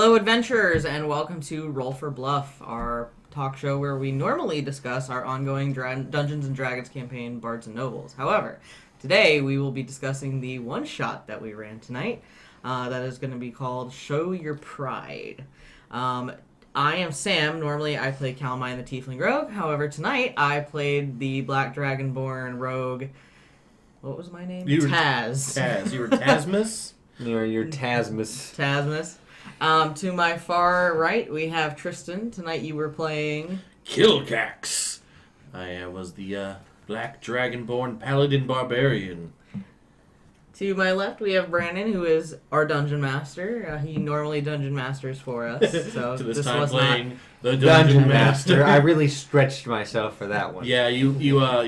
Hello, adventurers, and welcome to Roll for Bluff, our talk show where we normally discuss our ongoing Dungeons & Dragons campaign, Bards and Nobles. However, today we will be discussing the one-shot that we ran tonight. That is going to be called Show Your Pride. I am Sam. Normally I play Calamine the Tiefling Rogue. However, tonight I played the Black Dragonborn Rogue. What was my name? Taz. Taz. You were Tasmus? You're Tasmus. Tasmus. To my far right, we have Tristan. Tonight you were playing... Kilcax. I was the Black Dragonborn Paladin Barbarian. To my left, we have Brandon, who is our Dungeon Master. He normally Dungeon Masters for us. So to this this time was playing not... the Dungeon Master. I really stretched myself for that one. Yeah, you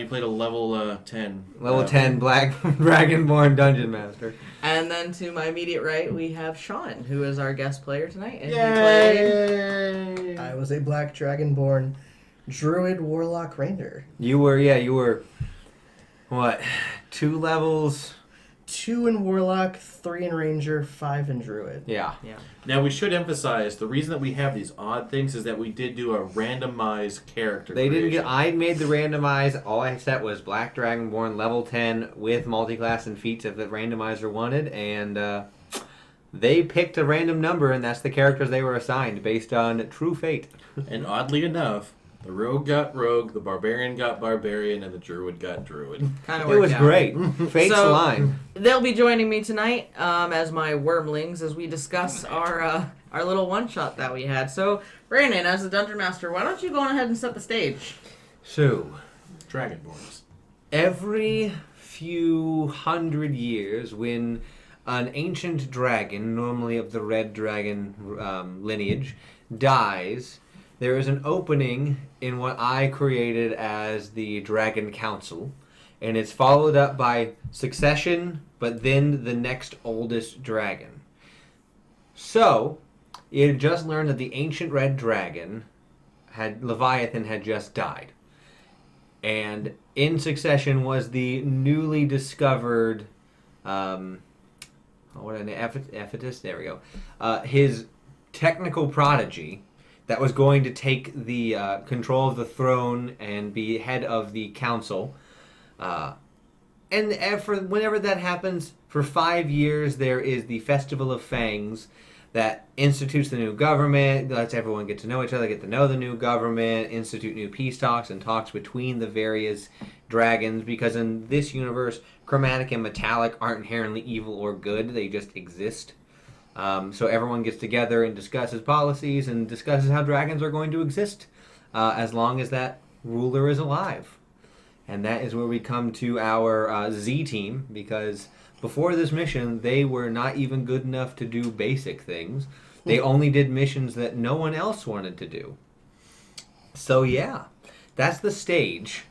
played a level 10. Level 10 Black Dragonborn Dungeon Master. And then to my immediate right, we have Sean, who is our guest player tonight. And Yay! he played... I was a Black Dragonborn Druid Warlock Ranger. You were, what, 2 levels? 2 in Warlock, 3 in Ranger, 5 in Druid. Yeah. Now, we should emphasize, the reason that we have these odd things is that we did do a randomized character I made the randomize. All I set was Black Dragonborn level 10 with multiclass and feats if the randomizer wanted, and they picked a random number, and that's the characters they were assigned based on true fate. And oddly enough, the Rogue got Rogue, the Barbarian got Barbarian, and the Druid got Druid. Kind of It was out. great. Fate's So- line. They'll be joining me tonight as my wormlings as we discuss our little one-shot that we had. So, Brandon, as the Dungeon Master, why don't you go on ahead and set the stage? So, Dragonborns. every few hundred years, when an ancient dragon, normally of the red dragon lineage, dies, there is an opening in what I created as the Dragon Council, and it's followed up by succession, but then the next oldest dragon. So, you had just learned that the ancient red dragon, Leviathan, had just died. And in succession was the newly discovered, Ephetus? There we go. His technical prodigy that was going to take the control of the throne and be head of the council. And whenever that happens, for 5 years, there is the Festival of Fangs that institutes the new government, lets everyone get to know each other, get to know the new government, institute new peace talks and talks between the various dragons, because in this universe, chromatic and metallic aren't inherently evil or good, they just exist. So everyone gets together and discusses policies and discusses how dragons are going to exist as long as that ruler is alive. And that is where we come to our Z team, because before this mission, they were not even good enough to do basic things. They only did missions that no one else wanted to do. So yeah, that's the stage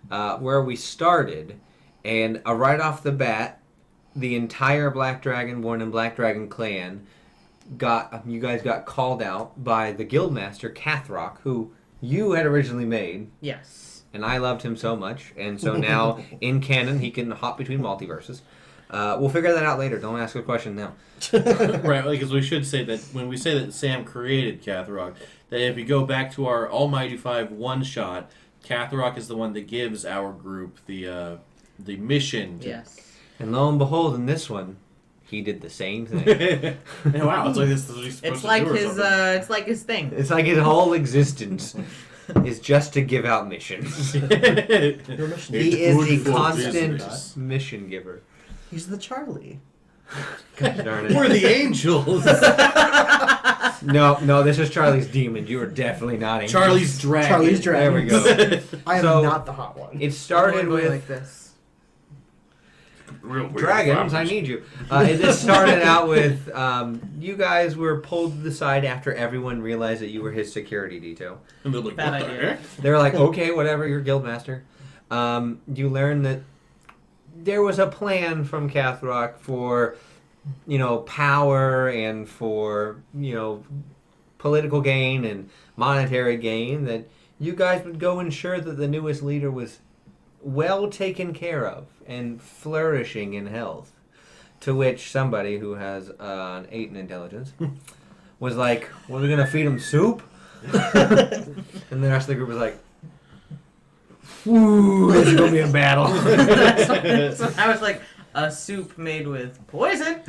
where we started. And right off the bat, the entire Black Dragonborn and Black Dragon clan you guys got called out by the Guildmaster, Cathrock, who you had originally made. Yes. And I loved him so much. And so now, in canon, he can hop between multiverses. We'll figure that out later. Don't ask a question now. Right, because we should say that when we say that Sam created Cathrock, that if you go back to our Almighty 5 one-shot, Cathrock is the one that gives our group the mission. Yes. And lo and behold, in this one, he did the same thing. Wow, it's like this is what he's supposed It's to like do or his something. it's like his thing. It's like his whole existence is just to give out missions. Your mission. He is good a for constant business. mission giver. He's the Charlie. Gosh darn it. We're the angels. No, this is Charlie's demon. You are definitely not angels. Charlie's dragon. Charlie's dragon. There we go. I am So- not the hot one. It started Going with like this. Real weird dragons. I flowers. need you. It started out with you guys were pulled to the side after everyone realized that you were his security detail. And they're like, Bad what the idea. heck? They were like, okay, whatever, you're guildmaster. You learn that there was a plan from Cathrock for, power and for, political gain and monetary gain, that you guys would go ensure that the newest leader was well taken care of and flourishing in health. To which somebody who has an 8 in intelligence was like, "Well, we're gonna feed him soup," and the rest of the group was like, "Ooh, it's gonna be a battle." So I was like, a soup made with poison.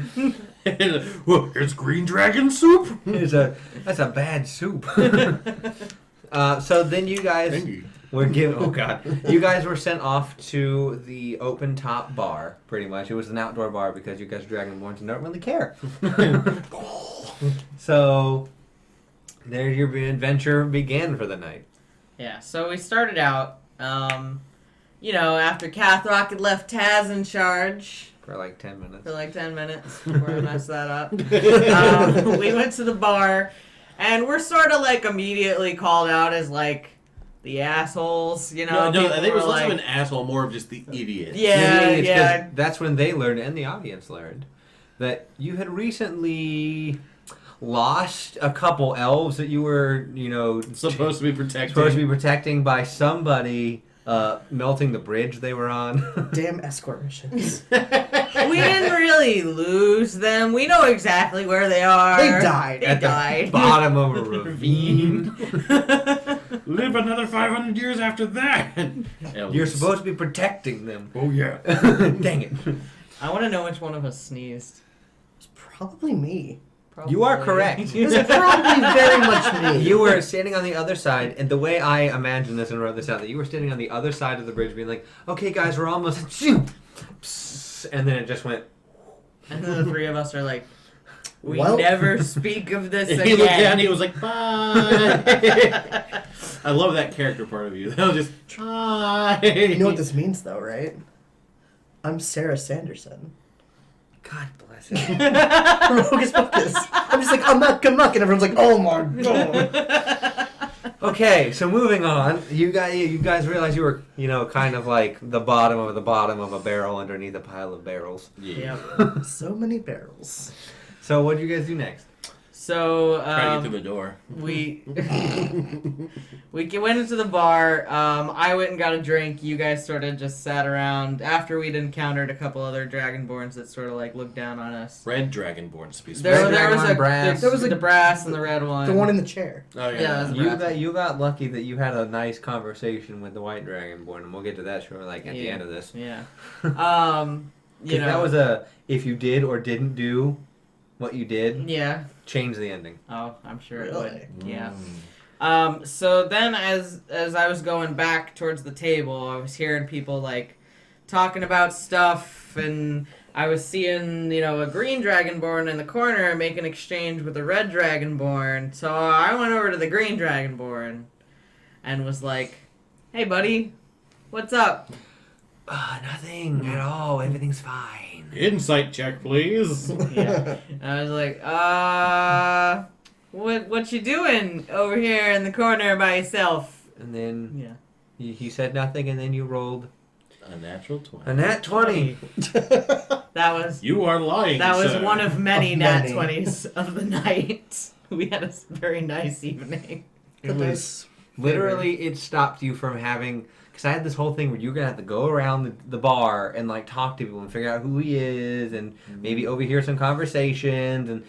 Well, it's green dragon soup. That's a bad soup. So then you guys were given. Oh god, you guys were sent off to the open top bar. Pretty much, it was an outdoor bar because you guys are Dragonborns and don't really care. So there, your adventure began for the night. Yeah, so we started out, after Cathrock had left Taz in charge For like 10 minutes. for like 10 minutes before I messed that up. We went to the bar, and we're sort of like immediately called out as like the assholes, No, I people think it was were less like, of an asshole, more of just the idiot. Yeah. That's when they learned, and the audience learned, that you had recently lost a couple elves that you were, Supposed to be protected. supposed to be protecting by somebody melting the bridge they were on. Damn escort missions. We didn't really lose them. We know exactly where they are. They died. They At died. the bottom of a ravine. Live another 500 years after that. You're supposed to be protecting them. Oh yeah. Dang it. I want to know which one of us sneezed. It's probably me. You are correct. It's probably very much me. You were standing on the other side, and the way I imagined this and wrote this out, that you were standing on the other side of the bridge being like, okay guys, we're almost, and then it just went, And then the three of us are like, we Well- never speak of this He again. looked down and he was like, bye. I love that character part of you. They'll just try. You know what this means, though, right? I'm Sarah Sanderson. God bless it. From Hocus Pocus. I'm just like, muck, and everyone's like, oh my god. Okay, so moving on, you guys realize you were, kind of like the bottom of a barrel underneath a pile of barrels. Yeah. Yep. So many barrels. So what did you guys do next? So Try to get through the door. we went into the bar. I went and got a drink. You guys sort of just sat around after we'd encountered a couple other Dragonborns that sort of like looked down on us. Red Dragonborn species. There was Dragonborn, a brass. there was the brass and the red one. The one in the chair. Oh Yeah, yeah. that's- You got lucky that you had a nice conversation with the white dragonborn, and we'll get to that at the Yeah. end of this. Yeah. 'Cause that was if you did or didn't do what you did, Yeah. change the ending. Oh, I'm sure it Really? would. Yeah. So then as I was going back towards the table, I was hearing people like talking about stuff, and I was seeing, a green dragonborn in the corner make an exchange with a red dragonborn. So I went over to the green dragonborn and was like, "Hey buddy, what's up?" Nothing at all. Everything's fine. Insight check, please. Yeah. And I was like, what you doing over here in the corner by yourself? And then Yeah. he said nothing, and then you rolled A natural 20. a nat 20. That was You are lying. that was sir. one of many Of nat many. 20s of the night. We had a very nice evening. It was literally, it stopped you from having, because I had this whole thing where you're going to have to go around the bar and like talk to people and figure out who he is and maybe overhear some conversations and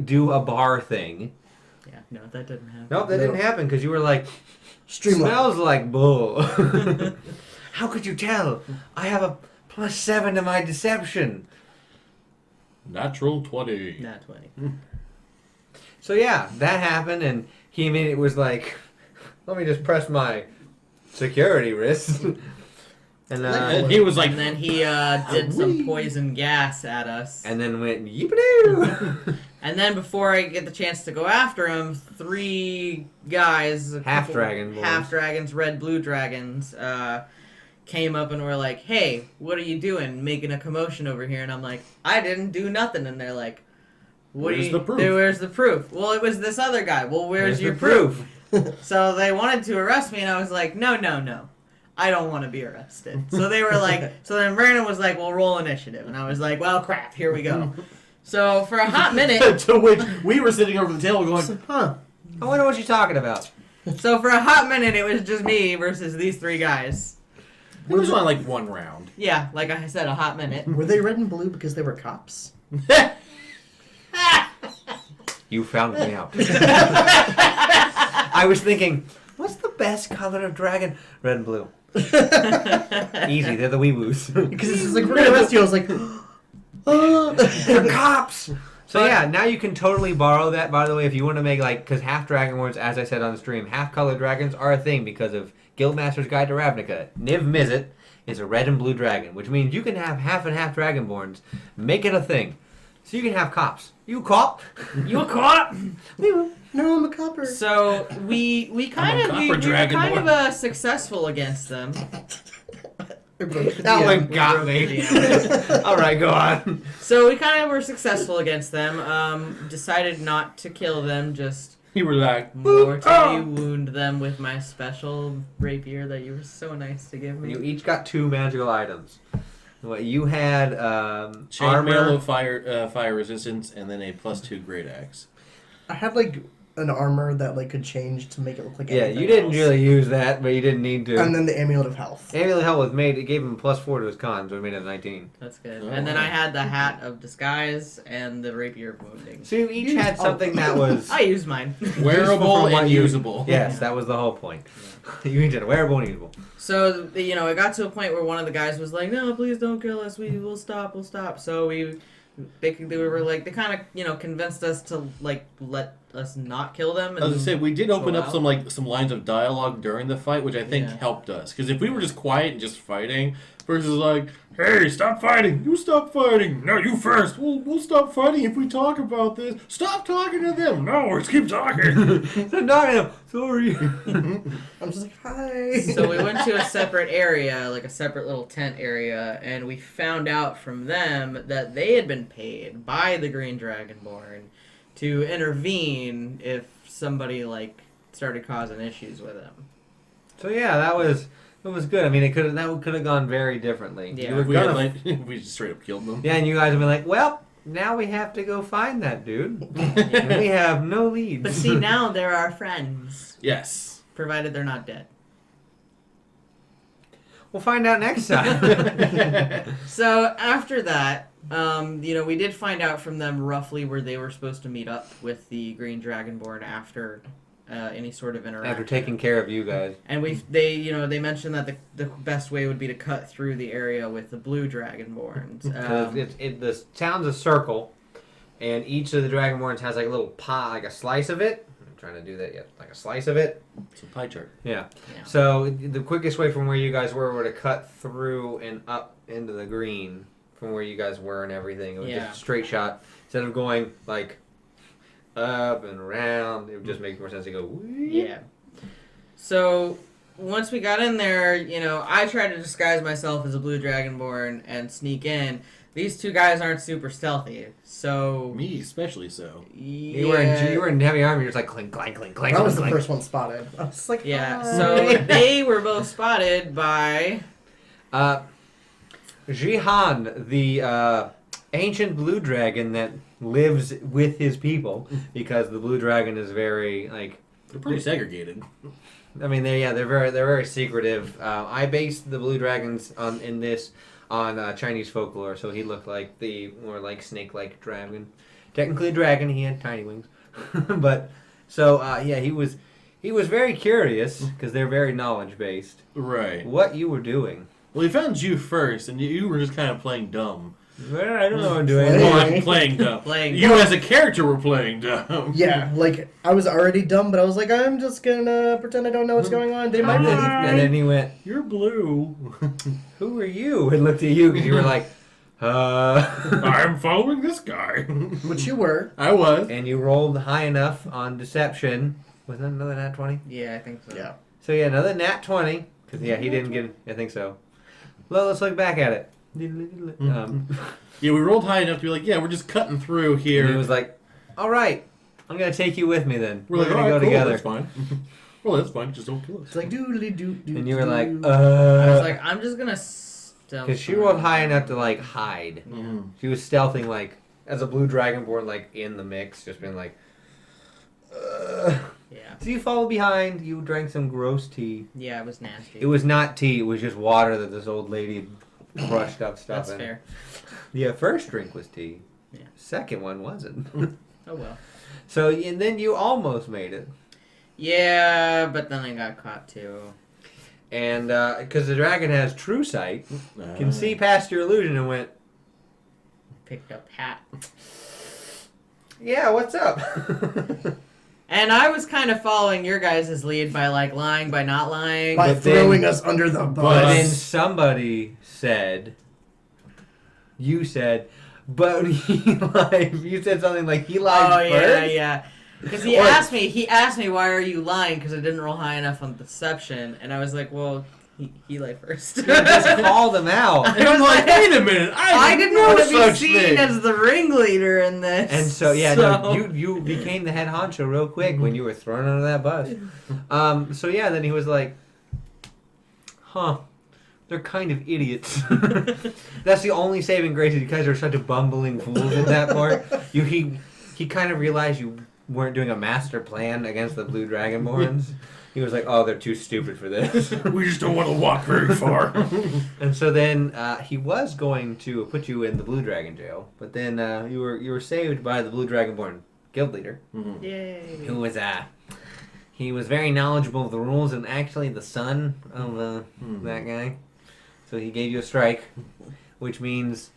do a bar thing. Yeah, no, that didn't happen. Nope, that didn't happen because you were like, Streamline. smells like bull. How could you tell? I have a +7 to my deception. Natural 20. Nat 20. So yeah, that happened, and he immediately was like, "Let me just press my security wrist." and And he was like, And then he did some poison gas at us. and then went yippee-doo. And then before I get the chance to go after him, three guys, Half dragon boys. half dragons, red blue dragons, came up and were like, "Hey, what are you doing? Making a commotion over here?" And I'm like, "I didn't do nothing." And they're like, Where's the proof? Where's the proof? Well, it was this other guy. Well, where's your the proof? So they wanted to arrest me, and I was like, no. I don't want to be arrested. So they were like, so then Brandon was like, well, roll initiative. And I was like, well, crap, here we go. So for a hot minute, to which we were sitting over the table going, Huh. I wonder what you're talking about. it was just me versus these three guys. it was on like one round. Yeah, like I said, a hot minute. Were they red and blue because they were cops? You found me out. I was thinking, what's the best color of dragon? Red and blue. Easy, they're the wee-woos. Because it's like, we're gonna arrest you. I was like, They're cops! So yeah, now you can totally borrow that, by the way, if you want to make, like, because half dragonborns, as I said on the stream, half-colored dragons are a thing because of Guildmaster's Guide to Ravnica. Niv Mizzet is a red and blue dragon, which means you can have half and half dragonborns. Make it a thing. So you can have cops. You cop? You a cop? no, I'm a copper. So we I'm kind a of copper we were kind dragonborn. of successful against them. That one got me. All right, go on. So we kind of were successful against them. Decided not to kill them, just You were like, mortally wound them with my special rapier that you were so nice to give me. You each got 2 magical items. What you had, armor. chainmail of fire resistance, and then a +2 great axe. I had like an armor that like could change to make it look like Yeah, anything you didn't else. really use that, but you didn't need to. And then the amulet of health. Amulet Hell was made. It gave him +4 to his con, so it made it 19. That's good. Oh, And then wow. I had the hat of disguise and the rapier of wounding. So you each had something that was I used mine. Wearable from what and you- usable. Yes, that was the whole point. You each had wearable and usable. So, you know, it got to a point where one of the guys was like, no, please don't kill us. We'll stop. So they were like, they kind of, you know, convinced us to, like, let us not kill them. And I was gonna say, we did open chill up out. some lines of dialogue during the fight, which I think Yeah. helped us. Because if we were just quiet and just fighting, versus like, hey, stop fighting, you stop fighting, no, you first, we'll stop fighting if we talk about this. Stop talking to them, no, let's keep talking. Sorry. I'm just like, hi. So we went to a separate area, like a separate little tent area, and we found out from them that they had been paid by the Green Dragonborn to intervene if somebody, like, started causing issues with them. So yeah, that was good. I mean, that could have gone very differently. Yeah. You were we, had, gonna, like, we just straight up killed them. yeah, and you guys would be like, well, now we have to go find that dude. And we have no leads. But see, now they're our friends, Yes. provided they're not dead. We'll find out next time. So after that, you know, we did find out from them roughly where they were supposed to meet up with the Green Dragonborn after any sort of interaction. After taking care of you guys. And they mentioned that the best way would be to cut through the area with the Blue Dragonborns. The town's a circle, and each of the Dragonborns has like a little pie, like a slice of it. I'm trying to do that yet. Like a slice of it. It's a pie chart. Yeah. Yeah. So the quickest way from where you guys were to cut through and up into the green from where you guys were and everything. It was Yeah. just a straight shot. Instead of going like up and around, it would just make more sense to go. Wee. Yeah. So once we got in there, you know, I tried to disguise myself as a Blue Dragonborn and sneak in. These two guys aren't super stealthy, so Me especially so. You were in heavy armor. You're just like clink, clank, clink, clank. I was the clink. first one spotted. I was like, Yeah, hi. so they were both spotted by Jihan, the ancient blue dragon that lives with his people, because the blue dragon is very like. They're pretty segregated. I mean, they're very secretive. I based the blue dragons on Chinese folklore, so he looked like the more like snake-like dragon. Technically a dragon, he had tiny wings, but so yeah, he was very curious because they're very knowledge-based. Right. What you were doing? Well, he found you first, and you were just kind of playing dumb. Well, I don't know what I'm doing. Hey. Well, I'm playing dumb. Playing you dumb. as a character were playing dumb. Yeah, like, I was already dumb, but I was like, I'm just gonna pretend I don't know what's going on. They might believe me. And then he went, You're blue. "Who are you?" And looked at you because you were like, I'm following this guy. Which you were. I was. And you rolled high enough on deception. Was that another nat 20? Yeah, I think so. Yeah. So yeah, another nat 20. Because yeah, he didn't get. I think so. Well, let's look back at it. Yeah, we rolled high enough to be like, yeah, we're just cutting through here. And he was like, "All right, I'm gonna take you with me then. we're like, gonna all right, go cool, together." that's fine. Well, that's fine. Just don't kill us. It's like, doodly doo doo. And you were like, I was like, I'm just gonna stealth. because she rolled high enough to like hide. Mhm. She was stealthing like as a blue dragonborn, like in the mix, just being like. Yeah. So you followed behind. You drank some gross tea. Yeah, it was nasty. It was not tea. It was just water that this old lady crushed up stuff That's in. fair. The first drink was tea. Yeah. Second one wasn't. Oh well. So, and then you almost made it. Yeah, but then I got caught too. And because the dragon has true sight, can see past your illusion and went, Picked up hat. yeah, what's up? And I was kind of following your guys' lead by like lying, by not lying. By But throwing then- us under the But then bus. somebody said, you said, but he lied. You said something like he lied Oh first. yeah. Because he Or- asked me, why are you lying? Because I didn't roll high enough on deception, and I was like, well, he lied first. You just called him out. And I'm like, wait a minute, I didn't know want to be such seen thing. as the ringleader in this. And so, yeah, no, you became the head honcho real quick when you were thrown under that bus. So, yeah, then he was like, huh, they're kind of idiots. That's the only saving grace. You guys are such a bumbling fools in that part. He kind of realized you weren't doing a master plan against the blue dragonborns. He was like, oh, they're too stupid for this. We just don't want to walk very far. And so then he was going to put you in the blue dragon jail, but then you were saved by the blue dragonborn guild leader, Yay. who was he was very knowledgeable of the rules and actually the son of that guy. So he gave you a strike, which means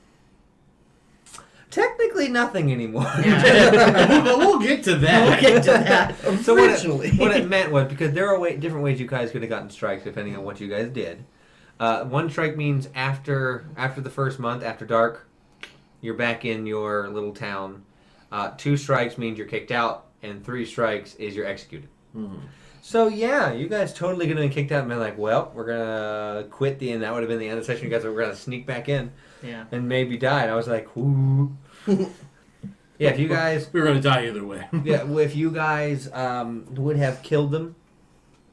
technically nothing anymore. Yeah. We'll get to that. We'll get to that. So Originally. what it meant was, because there are different ways you guys could have gotten strikes depending on what you guys did. One strike means after the first month, after dark, you're back in your little town. 2 strikes means you're kicked out, and 3 strikes is you're executed. So yeah, you guys totally could have been kicked out and been like, well, we're gonna quit and that would have been the end of the session. You guys were gonna sneak back in Yeah. and maybe die. And I was like, ooh. Yeah, if you guys We were going to die either way. Yeah, well, if you guys would have killed them,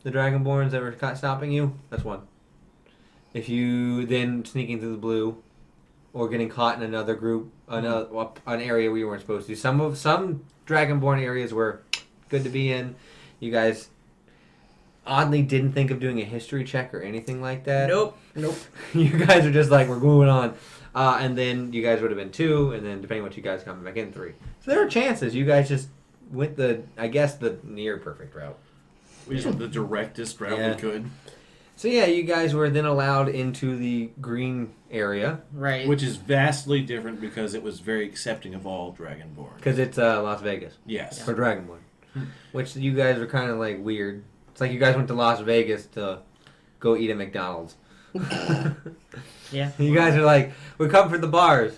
the Dragonborns that were stopping you, that's 1. If you then sneaking through the blue, or getting caught in another group, an area where you weren't supposed to. Some Dragonborn areas were good to be in. You guys oddly didn't think of doing a history check or anything like that. Nope. You guys are just like, we're moving on. And then you guys would have been 2, and then depending on what you guys coming back in 3. So there are chances you guys just went the near perfect route. We just went the directest route Yeah. we could. So yeah, you guys were then allowed into the green area Right. Which is vastly different because it was very accepting of all Dragonborn. because it's Las Vegas Yes. for Dragonborn, which you guys are kind of like weird. It's like you guys went to Las Vegas to go eat at McDonald's. Yeah. You guys are like, we come for the bars.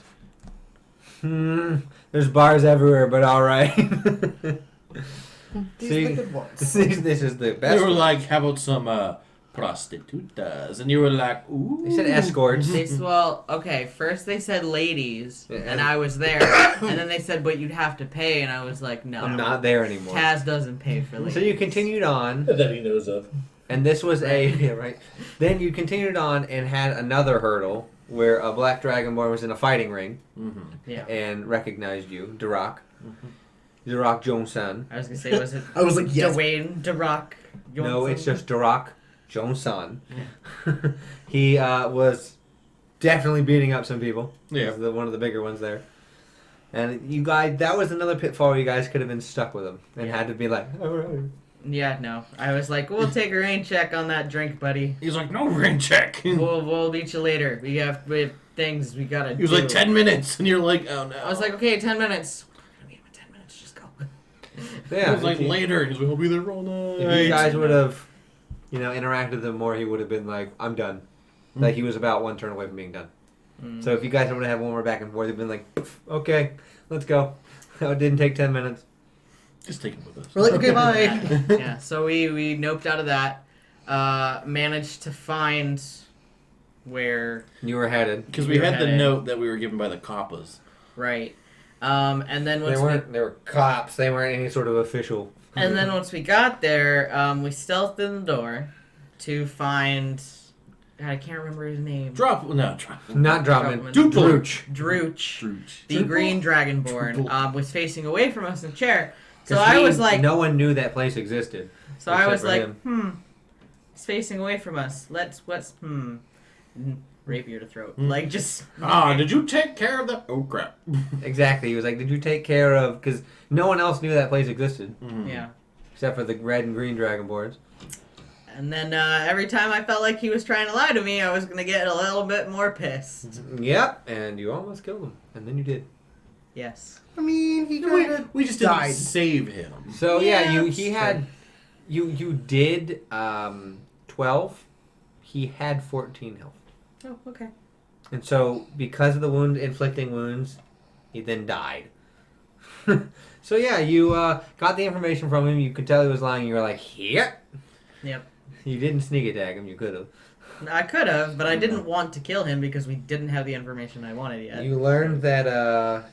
There's bars everywhere, but all right. These See? are the good ones. This is the best. They were one. like, how about some prostitutas? And you were like, ooh. They said escorts. Okay, first they said ladies, Yeah, and and- I was there. And then they said, but you'd have to pay, and I was like, no. I'm not there anymore. Taz doesn't pay for ladies. So you continued on, That he knows of. and this was right. Then you continued on and had another hurdle where a black dragonborn was in a fighting ring Mm-hmm. Yeah. and recognized you, Durak. Durak Johnson. I was going to say, was it I was like, yes. Dwayne DeRock? No, it's just Durak Johnson. He was definitely beating up some people. Yeah. He was one of the bigger ones there. And you guys, that was another pitfall where you guys could have been stuck with him and had to be like, all right. Yeah, no. I was like, we'll take a rain check on that drink, buddy. He's like, no rain check. He We'll beat you later. We have things we gotta do. was like, 10 minutes. And you're like, oh no. I was like, okay, 10 minutes. We're gonna meet him in 10 minutes. Just go. Yeah. It was like if you- later. He's like, we'll be there all night. If you guys would have, interacted with him more, he would have been like, I'm done. Like, he was about 1 turn away from being done. Mm. So if you guys would have had one more back and forth, they'd been like, okay, let's go. It didn't take 10 minutes. Just take him with us. We're like, okay, bye. Yeah, so we noped out of that. Managed to find where You were headed. Because we We were had the headed. note that we were given by the Kappas. right. And then once They were cops. They weren't any sort of official. once we got there, we stealthed in the door to find. God, I can't remember his name. Drop. Not Dropman. Duplo. Drooch. Drooch, the Drooch. green dragonborn, Droople. was facing away from us in a chair. So 'Cause I he- was like, no one knew that place existed. so I except was for like, him. he's facing away from us. Let's. rapier to throat. Mm. Like, just... Did you take care of that? Oh, crap. Exactly. He was like, "Did you take care of?" Because no one else knew that place existed Yeah. except for the red and green dragon boards. And then every time I felt like he was trying to lie to me, I was going to get a little bit more pissed. Yep. And you almost killed him, and then you did. Yes. I mean, he kind of We just died. didn't save him. So Yeah, he had you did 12. He had 14 health. Oh, okay. And so, because of the inflicting wounds, he then died. So yeah, you got the information from him. You could tell he was lying. You were like, "Here." Yep. You didn't sneak attack him. You could have. I could have, but I didn't want to kill him because we didn't have the information I wanted yet. You learned that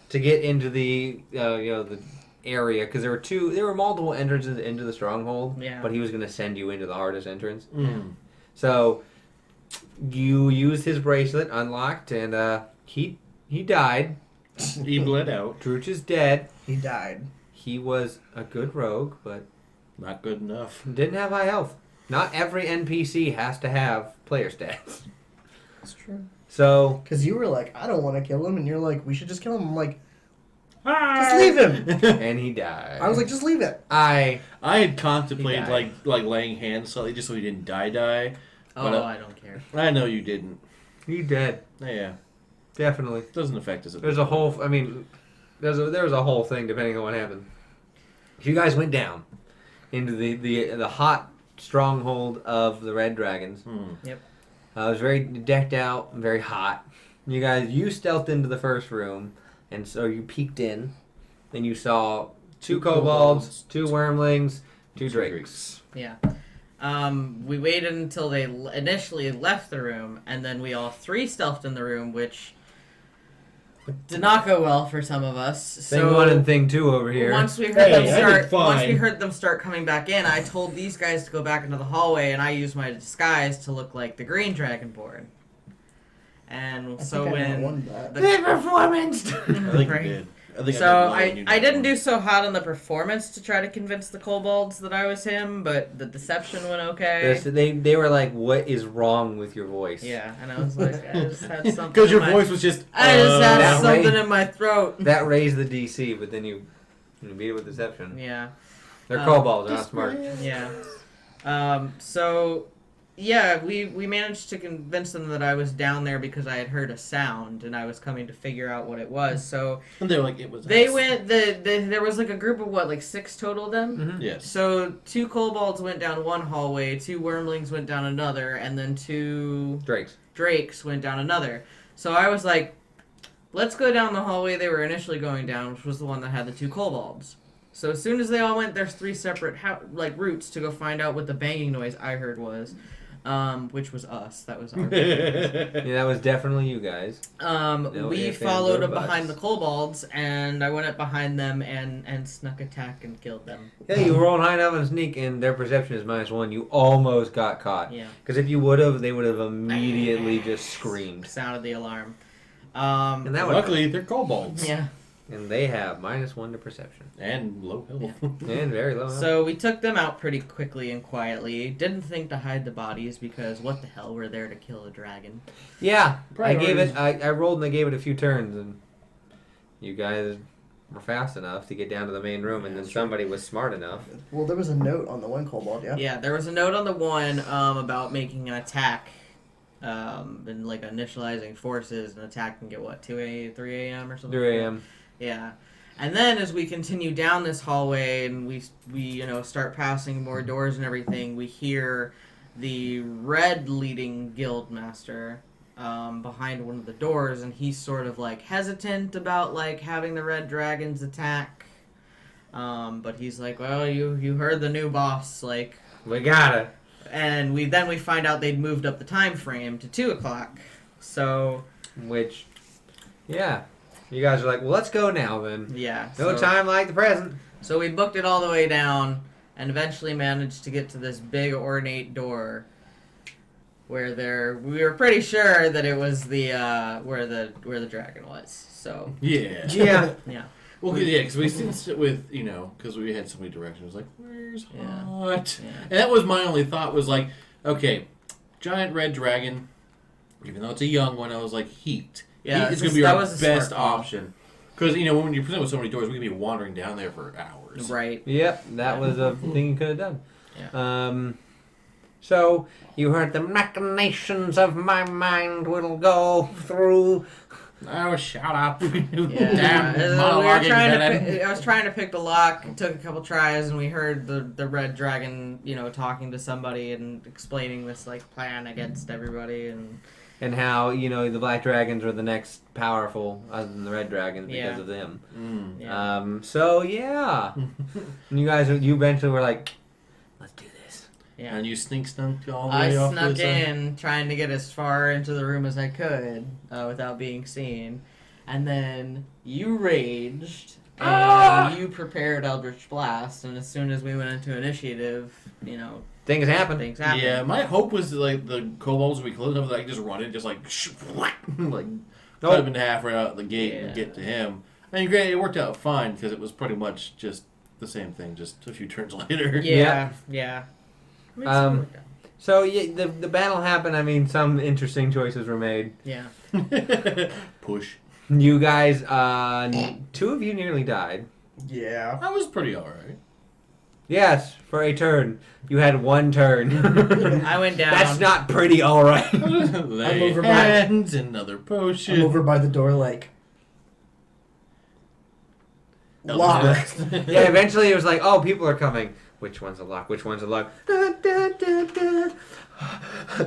to get into the the area, because there were multiple entrances into the stronghold. Yeah. But he was going to send you into the hardest entrance. Mm. So you used his bracelet, unlocked, and he died. He bled out. Druch is dead. He died. He was a good rogue, but Not good enough. didn't have high health. Not every NPC has to have player stats. That's true. So Because you were like, I don't want to kill him, and you're like, we should just kill him. I'm like, Just just leave him. and he died. I was like, just leave it. I I had contemplated He died. like laying hands slightly just so he didn't die. Oh, But, I don't care. I know you didn't. he dead. Yeah, Definitely. doesn't affect us. At There's this a point. whole. I mean, there was a whole thing depending on what happened. You guys went down into the hot stronghold of the Red Dragons. Hmm. It was very decked out, and very hot. You stealthed into the first room, and so you peeked in, and you saw two kobolds, two wormlings, two drakes. Yeah. We waited until they initially left the room, and then we all three stealthed in the room, which did not go well for some of us. Thing So one and thing two over here. once we heard Hey, them I did start, fine. once we heard them start coming back in, I told these guys to go back into the hallway, and I used my disguise to look like the green dragonborn. And I so think I when won that. the performance. I think Right. you did. I think So I, did more than you I didn't did. do so hot on the performance to try to convince the kobolds that I was him, but the deception went okay. They were like, "What is wrong with your voice?" Yeah, and I was like, I just had something. Because your in my- voice was just. I just had That something way- in my throat. That raised the DC, but then you beat it with deception. Yeah, They're kobolds, they're not Just smart. yeah. So yeah, we managed to convince them that I was down there because I had heard a sound and I was coming to figure out what it was. So And they were like, it was. they us. went. There was like a group of 6 total of them. Mm-hmm. Yes. So 2 kobolds went down one hallway, 2 wormlings went down another, and then 2 drakes went down another. So I was like, let's go down the hallway they were initially going down, which was the one that had the 2 kobolds. So as soon as they all went, there's 3 separate routes to go find out what the banging noise I heard was, which was us. That was our. Yeah, that was definitely you guys. No We ifs, ands, followed or up behind the buts. kobolds, and I went up behind them and snuck attack and killed them. Yeah, you rolled high enough on sneak, and their perception is -1. You almost got caught. Yeah. Because if you would have, they would have immediately just screamed. Sounded the alarm. And that would. Luckily, they're kobolds. Yeah. And they have -1 to perception And low health. and very low. health. So we took them out pretty quickly and quietly. Didn't think to hide the bodies because what the hell, we're there to kill a dragon. Yeah, I gave it. Priorities. I rolled and I gave it a few turns, and you guys were fast enough to get down to the main room, and then somebody was smart enough. Well, there was a note on the one kobold, yeah? Yeah, there was a note on the one about making an attack and like initializing forces. An attack can get 3 a.m. or something. 3 a.m. Yeah. And then as we continue down this hallway and we start passing more doors and everything, we hear the red leading guild master behind one of the doors, and he's sort of like hesitant about like having the red dragons attack. But he's like, well, you heard the new boss, like, We gotta. and we find out they'd moved up the time frame to 2 o'clock. So Which, yeah. You guys are like, well, let's go now then. yeah. No so- time like the present. So we booked it all the way down and eventually managed to get to this big ornate door where we were pretty sure that it was the where the dragon was. So Yeah. Yeah. yeah. Well, yeah, because we didn't sit with, because we had so many directions. Like, where's Yeah. Hot? Yeah. And that was my only thought was like, okay, giant red dragon, Even though it's a young one, I was like, heat. Yeah, Heat is going to be that our was a smart best call. option. Because, when you're presented with so many doors, we can be wandering down there for hours. Right. Yep, that was a thing you could have done. Yeah. So you heard the machinations of my mind will go through. Oh, shut up. Yeah. Damn We were monologuing trying villain. to I was trying to pick the lock. It took a couple tries, and we heard the red dragon, talking to somebody and explaining this plan against everybody, And how, the black dragons are the next powerful other than the red dragons because Yeah. of them. Mm. Yeah. So yeah. And you eventually were like, let's do this. Yeah. And you stunk all the I way off to snuck the side. in, trying to get as far into the room as I could without being seen, and then you raged, and you prepared Eldritch Blast, and as soon as we went into initiative, Things happen. things happened. Yeah, my hope was the kobolds would be close enough that I could just run in, just cut him in half right out the gate and get to him. And granted, it worked out fine because it was pretty much just the same thing, just a few turns later. Yeah. I mean, Um, it worked out. So yeah, the battle happened. I mean, some interesting choices were made. Yeah. Push. You guys, two of you nearly died. Yeah. That was pretty alright. Yes, for a turn. You had one turn. I went down. That's not pretty all right. Lay over by- hands, another potion. I'm over by the door like. Lock. Yeah, eventually it was like, oh, people are coming. Which one's a lock? Which one's a lock? Da, da, da, da.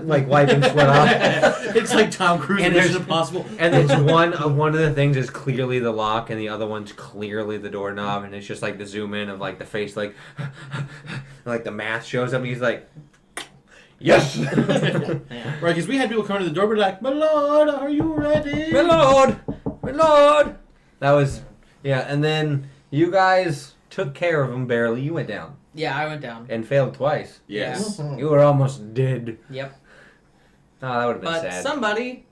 Like wiping sweat off. It's like Tom Cruise in And Mission there's- Impossible. And it's one of the things is clearly the lock, and the other one's clearly the doorknob, and it's just like the zoom in of like the face, like like the mask shows up, and he's like, yes, Yeah. Right, because we had people coming to the door, but like, my lord, are you ready? my lord, my lord. That was and then you guys took care of him barely. You went down Yeah, I went down. and failed twice. Yes. You were almost dead. Yep. Oh, that would have been But sad. somebody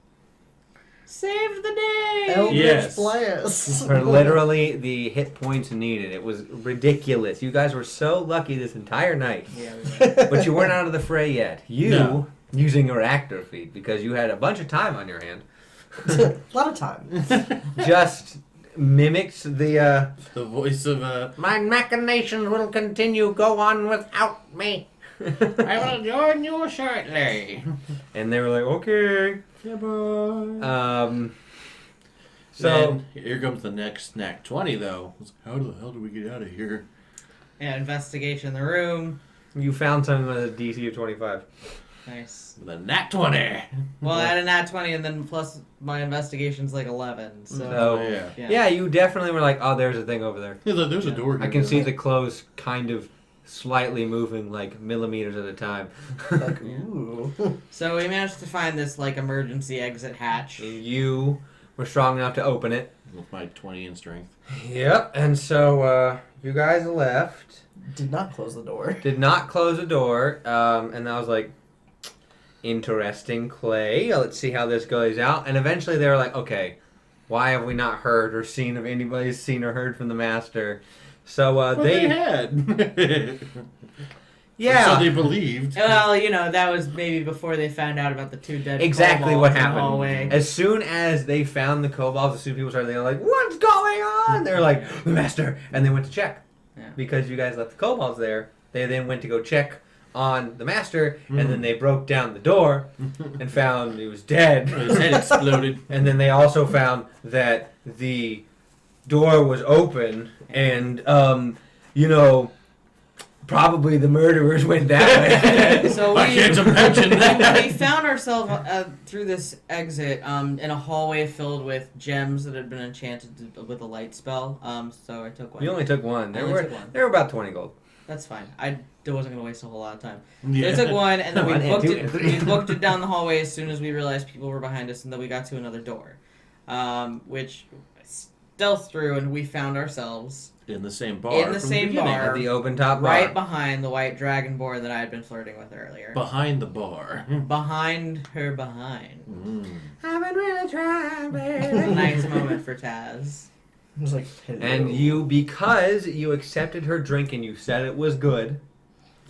saved the day. Eldritch Yes. Blast. For literally the hit points needed. It was ridiculous. You guys were so lucky this entire night. Yeah, we went. But you weren't out of the fray yet. You, No. using your actor feat, because you had a bunch of time on your hand, A lot of time. just mimicked the, The voice of, my machinations will continue, go on without me. I will join you shortly. And they were like, okay. Goodbye. So, Then, here comes the next Snack 20, though. How the hell do we get out of here? Yeah, investigation in the room. you found something with a DC of 25. Nice. The Nat 20. Well, I had a nat 20, and then plus my investigation's like 11. So So, yeah. yeah, you definitely were like, oh, there's a thing over there. There's a Yeah. door here. I can see the clothes kind of slightly moving, like millimeters at a time. Like, ooh. So we managed to find this emergency exit hatch. You were strong enough to open it. With my 20 in strength. Yep, and so you guys left. Did not close the door. Did not close the door, and I was like, interesting, Clay. Let's see how this goes out. And eventually they were like, okay, why have we not heard or seen of anybody seen or heard from the master? So But they had. yeah, So they believed. Well, that was maybe before they found out about the two dead exactly kobolds what in the happened. hallway. As soon as they found the kobolds, as soon as people started, they were like, what's going on? They were like, the master, and they went to check. Yeah. Because you guys left the kobolds there. They then went to go check on the master, and then they broke down the door and found he was dead. His head exploded. And then they also found that the door was open, and probably the murderers went that way. So I can't imagine that. we found ourselves through this exit in a hallway filled with gems that had been enchanted with a light spell. So I took one. You only took one. I only took one. There were about 20 gold. That's fine. I wasn't going to waste a whole lot of time. Yeah. I took one, and then One and two and three. we booked it down the hallway as soon as we realized people were behind us, and then we got to another door, which stealthed through, and we found ourselves In the same bar. In the from same beginning. bar. At the open top bar. right behind the white dragonborn that I had been flirting with earlier. Behind the bar. Behind her behind. Mm. I've been really trying, baby. Nice moment for Taz. I was like, hello. And you, because you accepted her drink and you said it was good.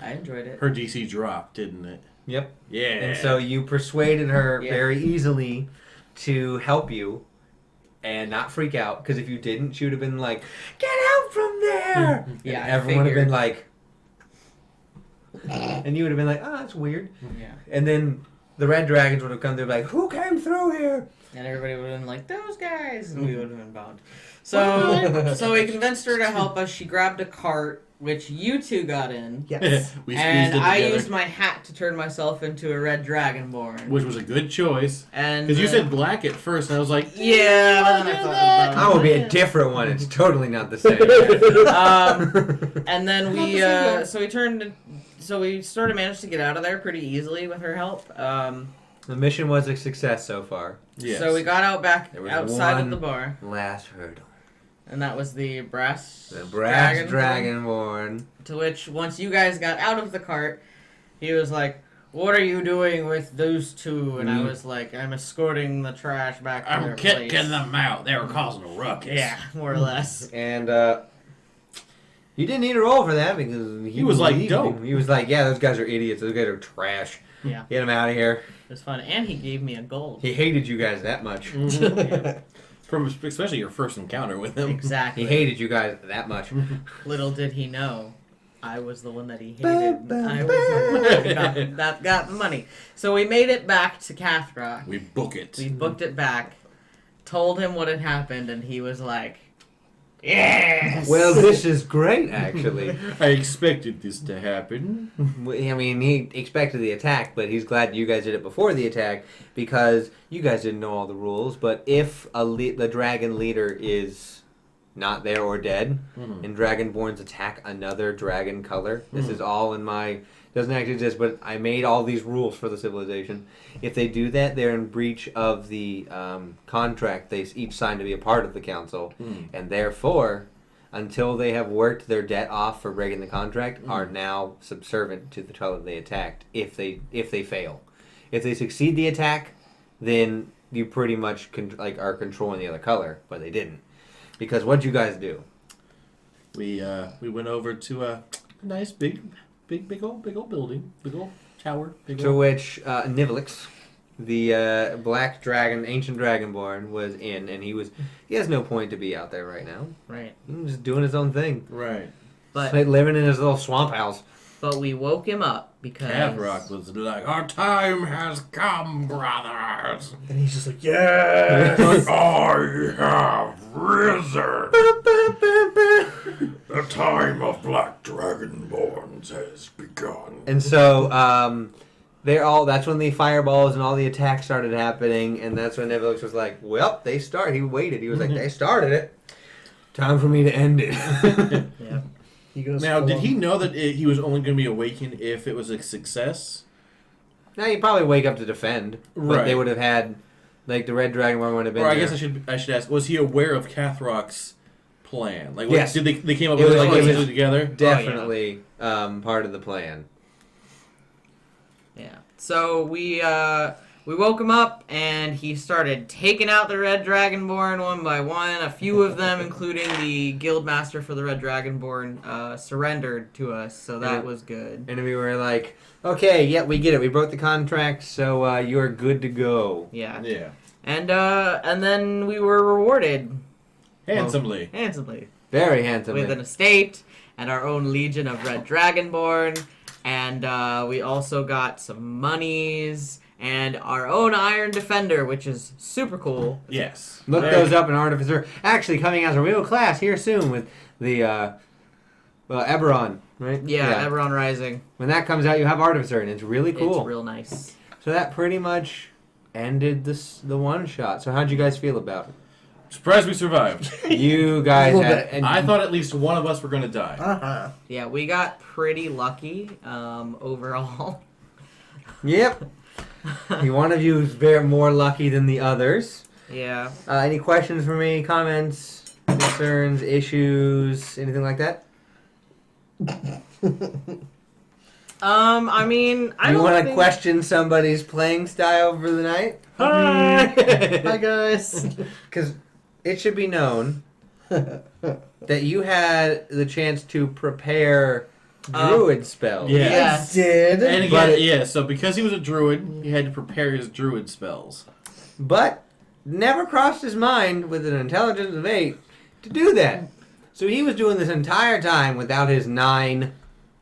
I enjoyed it. Her DC dropped, didn't it? Yep. Yeah. And so you persuaded her Yeah. very easily to help you and not freak out. Because if you didn't, she would have been like, "Get out from there!" Yeah, and I everyone would have been figured. like, and you would have been like, "Oh, that's weird." Yeah. And then the red dragons would have come through like, "Who came through here?" And everybody would have been like, those guys! And we would have been bound. So we convinced her to help us. She grabbed a cart, which you two got in. Yes. We squeezed And it I together, used my hat to turn myself into a red dragonborn. which was a good choice. And Because you said black at first, and I was like, yeah, but then I thought about it. I would be a different one. It's totally not the same. And then Not we, the same so we sort of managed to get out of there pretty easily with her help. The mission was a success so far. yes. So we got out back There was outside of one the bar, last hurdle. and that was the brass The brass dragon. dragonborn. To which, once you guys got out of the cart, he was like, "What are you doing with those two?" And I was like, "I'm escorting the trash back to their I'm place." kicking them out. They were causing a ruckus. Yeah, more or less. And you didn't need a roll for that because He was like, believed dope. you. He was like, "Yeah, those guys are idiots. Those guys are trash. Yeah, Get them out of here." it was fun, and he gave me a gold. He hated you guys that much. Mhm. From especially your first encounter with him. Exactly. He hated you guys that much. Little did he know, I was the one that he hated. I was the one that got the money. So we made it back to Cathrock. We book it. We booked it back, told him what had happened, and he was like, "Yes!" Well, this is great, actually. I expected this to happen. I mean, he expected the attack, but he's glad you guys did it before the attack because you guys didn't know all the rules. But if the dragon leader is not there or dead, Mhm. and dragonborns attack another dragon color, this is all in my... Doesn't actually exist, but I made all these rules for the civilization. If they do that, they're in breach of the contract they each signed to be a part of the council, and therefore, until they have worked their debt off for breaking the contract, are now subservient to the color they attacked. If they fail, if they succeed the attack, then you pretty much are controlling the other color, but they didn't. Because what'd you guys do? We went over to a nice big old building, big old tower. To which Nivelix, the black dragon, ancient dragonborn, was in, and he has no point to be out there right now. Right. He's just doing his own thing. Right. But Like living in his little swamp house. we woke him up because Cathrock was like, "Our time has come, brothers. And he's just like, yeah. I have risen. The time of black dragonborns has begun." And so that's when the fireballs and all the attacks started happening, and that's when Nivelix was like, "Well, they started." He waited. He was like, "They started it. Time for me to end it." Yeah. He goes Now, full did on. he know that he was only going to be awakened if it was a success? Now you probably wake up to defend, but they Right. would have had, like the red dragonborn would have been. Or I there. guess I should ask: was he aware of Cathrock's plan? Like, Yes. did they came up It with was- it like it was- easily together? Definitely part of the plan. Yeah. So we woke him up, and he started taking out the Red Dragonborn one by one. A few of them, including the Guildmaster for the Red Dragonborn, surrendered to us, so that was good. And we were like, "Okay, yeah, we get it. We broke the contract, so you're good to go." Yeah. Yeah, And then we were rewarded handsomely. handsomely Very handsomely. with an estate and our own legion of Red Dragonborn, and we also got some monies and our own Iron Defender, which is super cool. Yes. Look Very- those up in Artificer. Actually, coming as a real class here soon with the Eberron, right? Yeah, Eberron Rising. When that comes out, you have Artificer, and it's really cool. It's real nice. So that pretty much ended the one shot. So how'd you guys feel about Surprised we survived. it? You guys A little had. bit. And I thought at least one of us were going to die. Uh-huh. Yeah, we got pretty lucky overall. Yep. One of you is very more lucky than the others. Yeah. Any questions for me? Comments, concerns, issues, anything like that? I mean, I You don't want to think... question somebody's playing style for the night? Hi. Hi, guys. Because it should be known that you had the chance to prepare Druid spells. Yeah. Yes. I did. And again, But yeah, so because he was a druid, he had to prepare his druid spells. But never crossed his mind with an intelligence of 8 to do that. So he was doing this entire time without his 9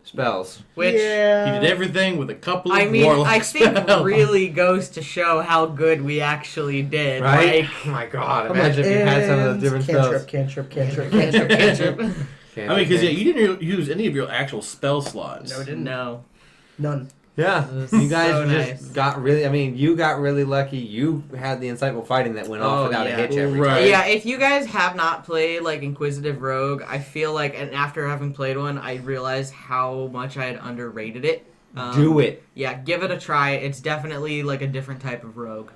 spells. Which He yeah. did everything with a couple of I mean, warlock I think spells. really goes to show how good we actually did. Right? Like, Oh my god, I'm imagine if you had some of those different spells. Cantrip. cantrip, cantrip. I mean, because you didn't use any of your actual spell slots. No, didn't. No. None. Yeah, It was you guys so just nice. got really. I mean, you got really lucky. You had the insightful fighting that went off Oh, without yeah. a hitch every Right. time. Yeah, if you guys have not played like Inquisitive Rogue, I feel like, and after having played one, I realized how much I had underrated it. Do it. Yeah, give it a try. It's definitely like a different type of rogue.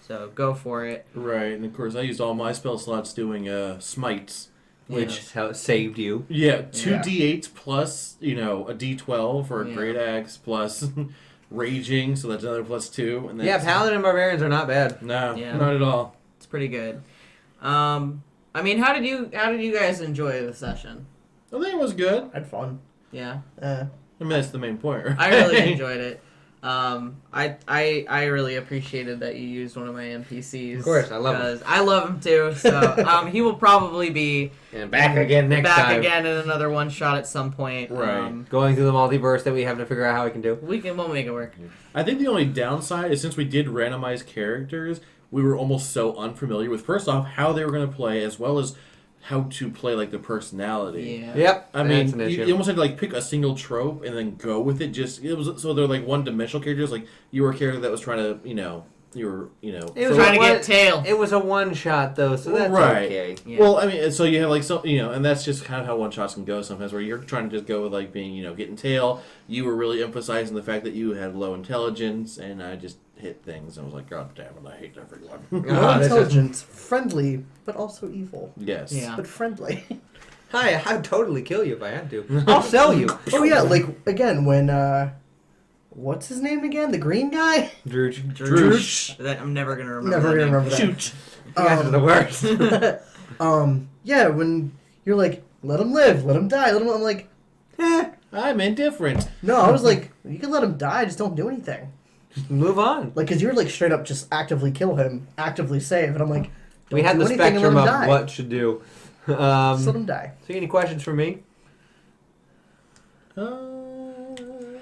So go for it. Right, and of course I used all my spell slots doing smites. Which is how it saved you. Yeah, 2 Yeah. d8s plus, a d12 for a Yeah. great axe plus raging, so that's another plus 2. And Yeah, that's, Paladin and Barbarians are not bad. No, Yeah. not at all. It's pretty good. I mean, how did you guys enjoy the session? I think it was good. I had fun. Yeah, I mean, that's the main point, right? I really enjoyed it. I really appreciated that you used one of my NPCs. Of course, I love him. because I love him too. So he will probably be And back again next back time. again in another one shot at some point. Right. Going through the multiverse that we have to figure out how we can do. We'll make it work. I think the only downside is since we did randomize characters, we were almost so unfamiliar with, first off, how they were going to play, as well as how to play, like, the personality. Yeah. Yep. I that's mean, an you issue. almost had to like pick a single trope and then go with it. It was so they're like one-dimensional characters. Like you were a character that was trying to, It was Trying to one- get tail. It was a one shot though, so that's Right. okay. Yeah. Well, I mean, so you have like some, and that's just kind of how one shots can go sometimes, where you're trying to just go with like being, getting tail. You were really emphasizing the fact that you had low intelligence, and I just hit things. And I was like, God damn it, I hate everyone. Ah, this is- Intelligent, friendly, but also evil. Yes. Yeah. But friendly. Hi, I'd totally kill you if I had to. I'll sell you. Oh yeah, like again when what's his name again? The green guy? Drooch. Drooch. That I'm never gonna remember. Never that gonna name. remember that. Shoot. You guys are the worst. Yeah, when you're like, let him live, let him die, let him. I'm like, I'm indifferent. no, I was like, you can let him die, just don't do anything. Move on. Like, cause you're like straight up just actively kill him, actively save, and I'm like, don't We had do the anything and spectrum let of him die. what should do. Just let him die. So any questions for me?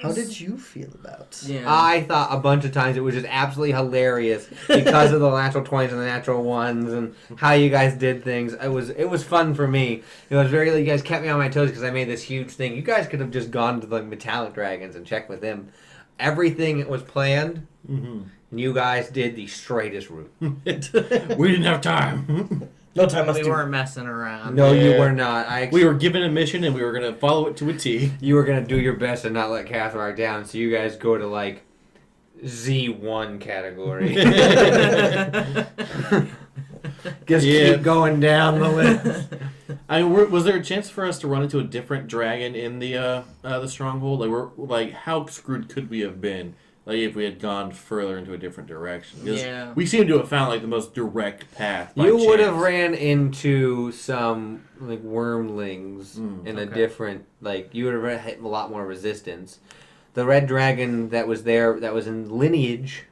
How did you feel about? Yeah. I thought a bunch of times it was just absolutely hilarious because of the natural 20s and the natural 1s and how you guys did things. It was fun for me. It was very, you guys kept me on my toes because I made this huge thing. You guys could have just gone to the metallic dragons and checked with them. Everything was planned. Mm-hmm. And you guys did the straightest route. We didn't have time. No time we weren't messing around. No, you Yeah. were not. We were given a mission and we were going to follow it to a T. You were gonna do your best and not let Cathrock down, so you guys go to like Z1 category. Just Yeah. keep going down the list. I mean, was there a chance for us to run into a different dragon in the stronghold? Like, how screwed could we have been? Like, if we had gone further into a different direction? 'Cause Yeah. we seem to have found like the most direct path. by You would have chance. ran into some like wormlings in a okay. different you would have hit a lot more resistance. The red dragon that was there, that was in lineage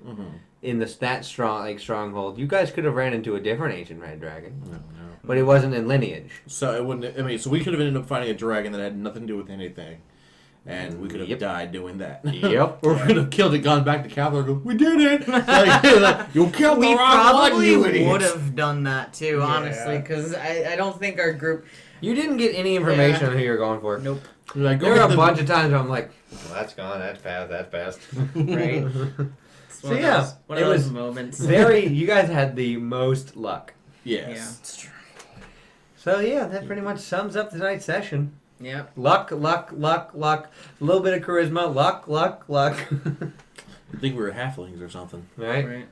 in that stronghold. You guys could have ran into a different ancient red dragon, No. but it wasn't in lineage. So it wouldn't. I mean, so we could have ended up finding a dragon that had nothing to do with anything, and we could have Yep. died doing that. Yep. Or we could have killed it, gone back to Catholic, and go, we did it. like, you killed the We wrong one, probably you would idiots. have done that too, honestly, Yeah. because I don't think our group. You didn't get any information on who you're going for. Nope. Like, go There were get a the- bunch of times where I'm like, well, that's gone, that's fast. Right. It's So one of yeah, those, one it of those was moments. you guys had the most luck. Yes. It's true. So yeah, that pretty much sums up tonight's session. Yep. Luck, luck, luck, luck. A little bit of charisma. Luck, luck, luck. I think we were halflings or something. right? Right.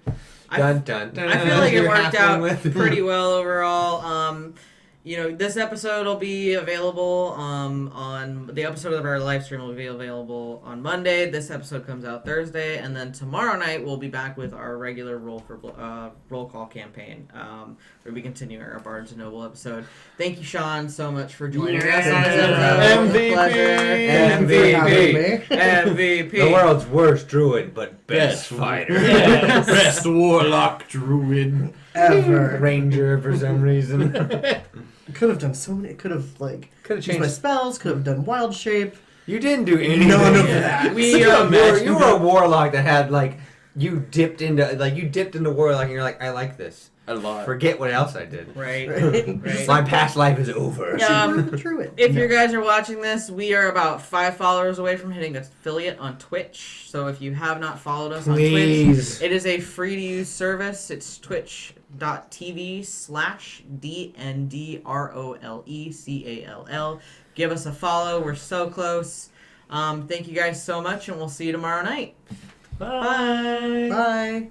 Dun, dun, dun. I feel like it You're worked halfling out with- pretty well overall. this episode will be available on the episode of our live stream will be available on Monday. This episode comes out Thursday, and then tomorrow night we'll be back with our regular roll call campaign, where we continue our Barnes and Noble episode. Thank you, Sean, so much for joining us on this episode. MVP. MVP. The world's worst druid, but best fighter. Yes. Best warlock druid Ever. Ranger for some reason. Could have done so many. Could have Could used my spells. Could have done wild shape. You didn't do anything. None of that. You were a warlock that had you dipped into warlock and you're like, I like this. a lot. Forget what else I did. Right. My past life is over. Druid. If you guys are watching this, we are about 5 followers away from hitting affiliate on Twitch. So if you have not followed us on Twitch, it is a free-to-use service. It's twitch.tv/DNDROLECALL. Give us a follow. We're so close. Thank you guys so much, and we'll see you tomorrow night. Bye. Bye.